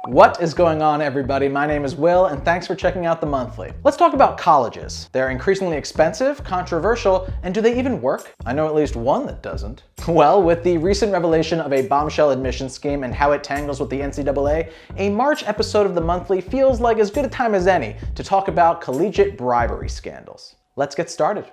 What is going on, everybody? My name is Will, and thanks for checking out the monthly. Let's talk about colleges. They're increasingly expensive, controversial, and do they even work? I know at least one that doesn't. Well, with the recent revelation of a bombshell admission scheme and how it tangles with the NCAA, a March episode of the monthly feels like as good a time as any to talk about collegiate bribery scandals. Let's get started.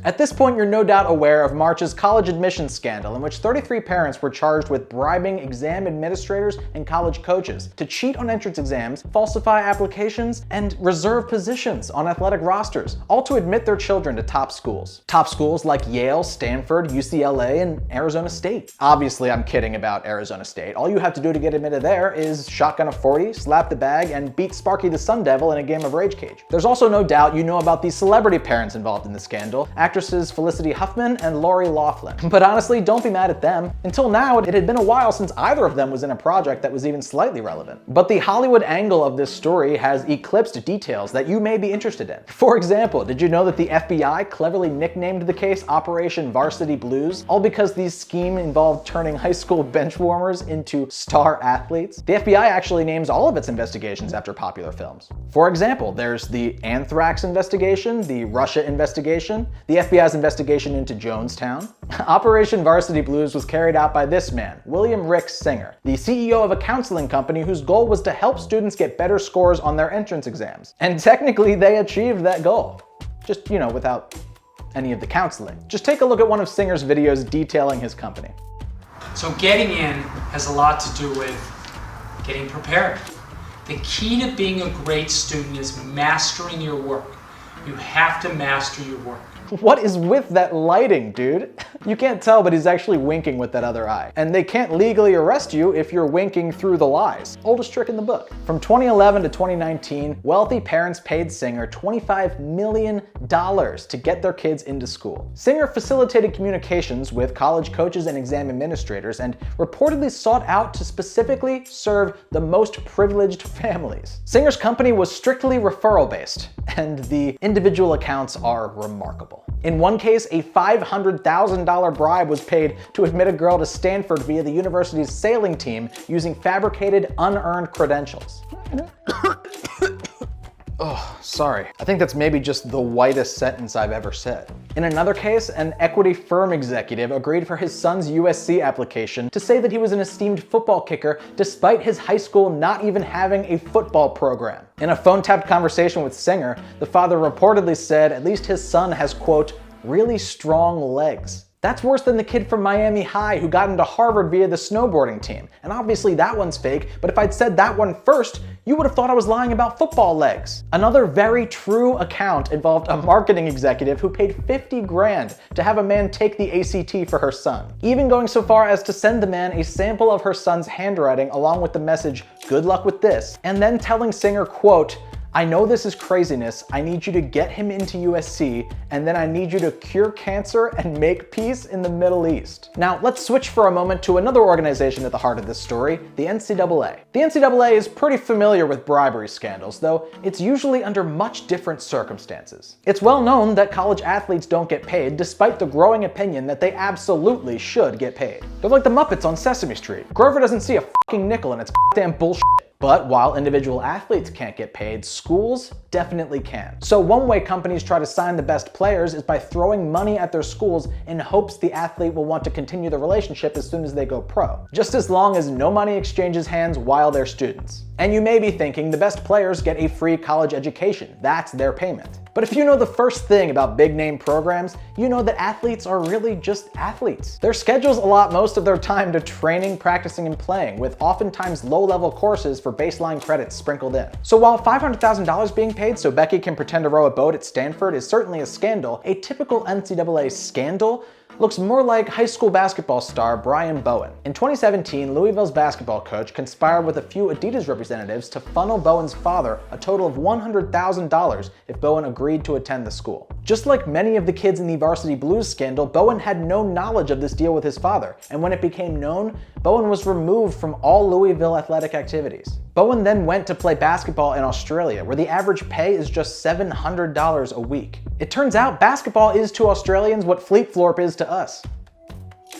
At this point, you're no doubt aware of March's college admissions scandal, in which 33 parents were charged with bribing exam administrators and college coaches to cheat on entrance exams, falsify applications, and reserve positions on athletic rosters, all to admit their children to top schools. Top schools like Yale, Stanford, UCLA, and Arizona State. Obviously, I'm kidding about Arizona State. All you have to do to get admitted there is shotgun a 40, slap the bag, and beat Sparky the Sun Devil in a game of Rage Cage. There's also no doubt you know about the celebrity parents involved in the scandal, actresses Felicity Huffman and Lori Loughlin. But honestly, don't be mad at them. Until now, it had been a while since either of them was in a project that was even slightly relevant. But the Hollywood angle of this story has eclipsed details that you may be interested in. For example, did you know that the FBI cleverly nicknamed the case Operation Varsity Blues, all because the scheme involved turning high school bench warmers into star athletes? The FBI actually names all of its investigations after popular films. For example, there's the Anthrax investigation, the Russia investigation, the FBI's investigation into Jonestown. Operation Varsity Blues was carried out by this man, William Ricks Singer, the CEO of a counseling company whose goal was to help students get better scores on their entrance exams. And technically they achieved that goal. Just, without any of the counseling. Just take a look at one of Singer's videos detailing his company. So getting in has a lot to do with getting prepared. The key to being a great student is mastering your work. You have to master your work. What is with that lighting, dude? You can't tell, but he's actually winking with that other eye. And they can't legally arrest you if you're winking through the lies. Oldest trick in the book. From 2011 to 2019, wealthy parents paid Singer $25 million to get their kids into school. Singer facilitated communications with college coaches and exam administrators and reportedly sought out to specifically serve the most privileged families. Singer's company was strictly referral-based, and the individual accounts are remarkable. In one case, a $500,000 bribe was paid to admit a girl to Stanford via the university's sailing team using fabricated, unearned credentials. Oh, sorry. I think that's maybe just the whitest sentence I've ever said. In another case, an equity firm executive agreed for his son's USC application to say that he was an esteemed football kicker despite his high school not even having a football program. In a phone-tapped conversation with Singer, the father reportedly said at least his son has, quote, really strong legs. That's worse than the kid from Miami High who got into Harvard via the snowboarding team. And obviously that one's fake, but if I'd said that one first, you would have thought I was lying about football legs. Another very true account involved a marketing executive who paid 50 grand to have a man take the ACT for her son, even going so far as to send the man a sample of her son's handwriting along with the message, "Good luck with this," and then telling Singer, quote, I know this is craziness. I need you to get him into USC, and then I need you to cure cancer and make peace in the Middle East. Now, let's switch for a moment to another organization at the heart of this story, the NCAA. The NCAA is pretty familiar with bribery scandals, though it's usually under much different circumstances. It's well known that college athletes don't get paid, despite the growing opinion that they absolutely should get paid. They're like the Muppets on Sesame Street. Grover doesn't see a fucking nickel, and it's goddamn bullshit. But while individual athletes can't get paid, schools definitely can. So one way companies try to sign the best players is by throwing money at their schools in hopes the athlete will want to continue the relationship as soon as they go pro. Just as long as no money exchanges hands while they're students. And you may be thinking the best players get a free college education. That's their payment. But if you know the first thing about big name programs, you know that athletes are really just athletes. Their schedules allot most of their time to training, practicing, and playing, with oftentimes low-level courses for baseline credits sprinkled in. So while $500,000 being paid so Becky can pretend to row a boat at Stanford is certainly a scandal, a typical NCAA scandal looks more like high school basketball star Brian Bowen. In 2017, Louisville's basketball coach conspired with a few Adidas representatives to funnel Bowen's father a total of $100,000 if Bowen agreed to attend the school. Just like many of the kids in the Varsity Blues scandal, Bowen had no knowledge of this deal with his father, and when it became known, Bowen was removed from all Louisville athletic activities. Bowen then went to play basketball in Australia, where the average pay is just $700 a week. It turns out basketball is to Australians what Fleet Florp is to us.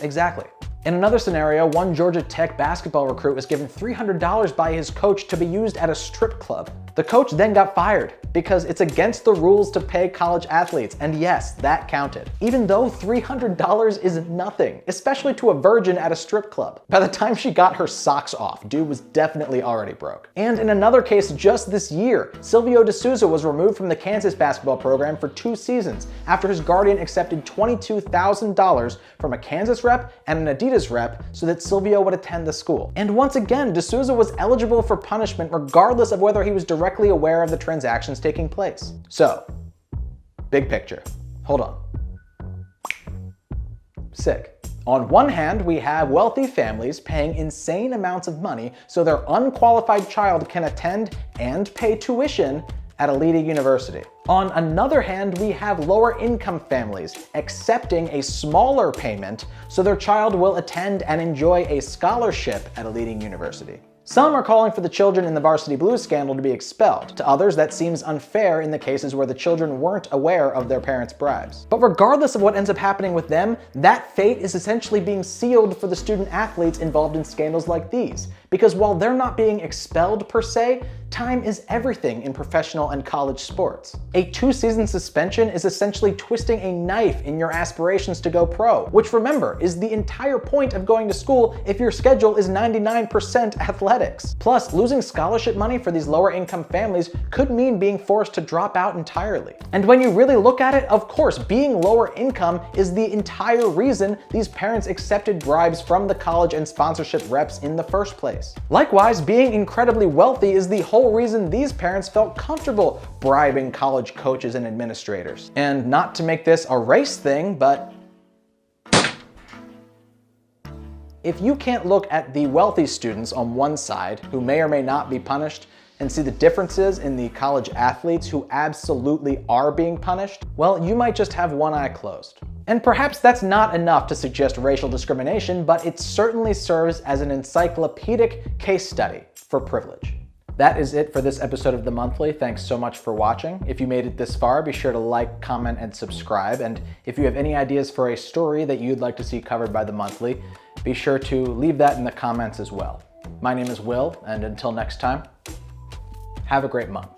Exactly. In another scenario, one Georgia Tech basketball recruit was given $300 by his coach to be used at a strip club. The coach then got fired because it's against the rules to pay college athletes, and yes, that counted. Even though $300 is nothing, especially to a virgin at a strip club. By the time she got her socks off, dude was definitely already broke. And in another case just this year, Silvio De Souza was removed from the Kansas basketball program for 2 seasons after his guardian accepted $22,000 from a Kansas rep and an Adidas rep so that Silvio would attend the school. And once again, De Souza was eligible for punishment regardless of whether he was directly aware of the transactions taking place. So, big picture. Hold on. Sick. On one hand, we have wealthy families paying insane amounts of money so their unqualified child can attend and pay tuition at a leading university. On another hand, we have lower income families accepting a smaller payment so their child will attend and enjoy a scholarship at a leading university. Some are calling for the children in the Varsity Blues scandal to be expelled. To others, that seems unfair in the cases where the children weren't aware of their parents' bribes. But regardless of what ends up happening with them, that fate is essentially being sealed for the student athletes involved in scandals like these. Because while they're not being expelled per se, time is everything in professional and college sports. A 2-season suspension is essentially twisting a knife in your aspirations to go pro, which remember, is the entire point of going to school if your schedule is 99% athletics. Plus, losing scholarship money for these lower income families could mean being forced to drop out entirely. And when you really look at it, of course, being lower income is the entire reason these parents accepted bribes from the college and sponsorship reps in the first place. Likewise, being incredibly wealthy is the whole reason these parents felt comfortable bribing college coaches and administrators. And not to make this a race thing, but if you can't look at the wealthy students on one side, who may or may not be punished, and see the differences in the college athletes who absolutely are being punished, well, you might just have one eye closed. And perhaps that's not enough to suggest racial discrimination, but it certainly serves as an encyclopedic case study for privilege. That is it for this episode of The Monthly. Thanks so much for watching. If you made it this far, be sure to like, comment, and subscribe. And if you have any ideas for a story that you'd like to see covered by The Monthly, be sure to leave that in the comments as well. My name is Will, and until next time, have a great month.